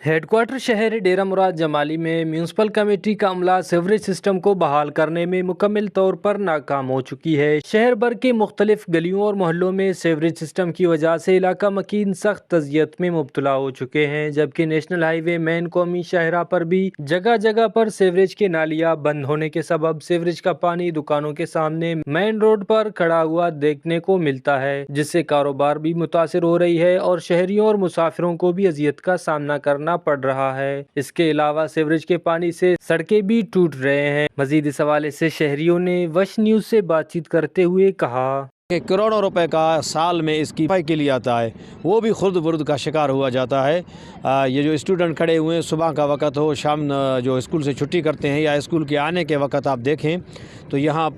Head quarter شہر ڈیرہ مراد جمالی میں municipal committee کا عملہ سیوریج سسٹم کو بحال کرنے میں مکمل طور پر ناکام ہو چکی ہے۔ شہر بھر کے مختلف گلیوں اور محلوں میں سیوریج سسٹم کی وجہ سے علاقہ مکین سخت اذیت میں مبتلا ہو چکے ہیں، جبکہ نیشنل ہائی وے مین قومی شاہراہ پر بھی جگہ جگہ پر سیوریج کے نالیاں بند ہونے کے سبب سیوریج کا پانی دکانوں کے سامنے مین روڈ پر کھڑا ہوا دیکھنے کو ملتا ہے، جس سے کاروبار بھی متاثر ہو رہی ہے اور شہریوں اور مسافروں کو بھی اذیت کا سامنا کرنا پڑ رہا ہے۔ اس کے علاوہ سیوریج کے پانی سے سڑکیں بھی ٹوٹ رہے ہیں۔ مزید اس حوالے سے شہریوں نے وش نیوز سے بات چیت کرتے ہوئے کہا کہ کروڑوں روپے کا سال میں اس کی صفائی کے لیے آتا ہے، وہ بھی خرد برد کا شکار ہوا جاتا ہے۔ یہ جو اسٹوڈنٹ کھڑے ہوئے ہیں، صبح کا وقت ہو، شام جو اسکول سے چھٹی کرتے ہیں یا اسکول کے آنے کے وقت آپ دیکھیں تو یہاں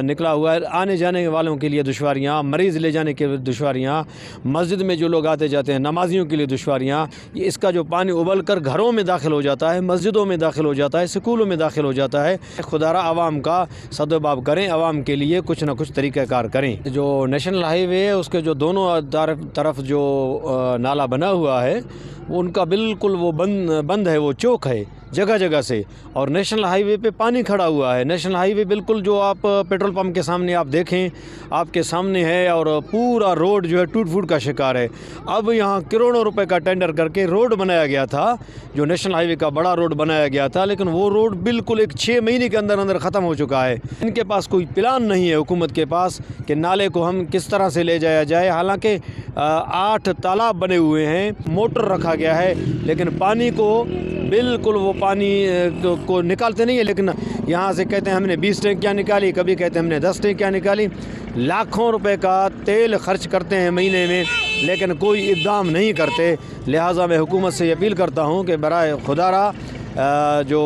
نکلا ہوا ہے۔ آنے جانے والوں کے لیے دشواریاں، مریض لے جانے کے دشواریاں، مسجد میں جو لوگ آتے جاتے ہیں نمازیوں کے لیے دشواریاں۔ اس کا جو پانی ابل کر گھروں میں داخل ہو جاتا ہے، مسجدوں میں داخل ہو جاتا ہے، اسکولوں میں داخل ہو جاتا ہے۔ خدا را عوام کا سدباب کریں، عوام کے لیے کچھ نہ کچھ طریقہ کار کریں۔ جو نیشنل ہائی وے ہے اس کے جو دونوں طرف جو نالا بنا ہوا ہے ان کا بالکل وہ بند ہے، وہ چوک ہے جگہ جگہ سے، اور نیشنل ہائی وے پہ پانی کھڑا ہوا ہے۔ نیشنل ہائی وے بالکل جو آپ پیٹرول پمپ کے سامنے آپ دیکھیں، آپ کے سامنے ہے، اور پورا روڈ جو ہے ٹوٹ پھوٹ کا شکار ہے۔ اب یہاں کروڑوں روپے کا ٹینڈر کر کے روڈ بنایا گیا تھا، جو نیشنل ہائی وے کا بڑا روڈ بنایا گیا تھا، لیکن وہ روڈ بالکل 6 مہینے کے اندر ختم ہو چکا ہے۔ ان کے پاس کوئی پلان نہیں ہے حکومت کے پاس کہ نالے کو ہم کس طرح سے لے جایا جائے۔ حالانکہ 8 تالاب بنے ہوئے ہیں، موٹر رکھا گیا ہے، لیکن پانی کو بالکل وہ پانی کو نکالتے نہیں ہیں۔ لیکن یہاں سے کہتے ہیں ہم نے 20 ٹینکیاں نکالی، کبھی کہتے ہیں ہم نے 10 ٹینکیاں نکالی۔ لاکھوں روپے کا تیل خرچ کرتے ہیں مہینے میں، لیکن کوئی اقدام نہیں کرتے۔ لہٰذا میں حکومت سے اپیل کرتا ہوں کہ برائے خدا را جو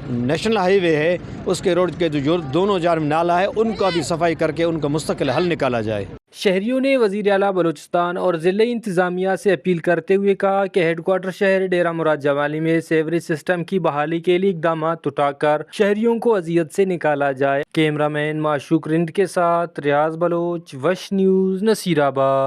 نیشنل ہائی وے ہے اس کے روڈ کے جو دونوں جانب نالا ہے ان کا بھی صفائی کر کے ان کا مستقل حل نکالا جائے۔ شہریوں نے وزیر اعلیٰ بلوچستان اور ضلعی انتظامیہ سے اپیل کرتے ہوئے کہا کہ ہیڈ کوارٹر شہر ڈیرہ مراد جمالی میں سیوریج سسٹم کی بحالی کے لیے اقدامات اٹھا کر شہریوں کو اذیت سے نکالا جائے۔ کیمرہ مین معشوق رند کے ساتھ ریاض بلوچ، وش نیوز، نصیر آباد۔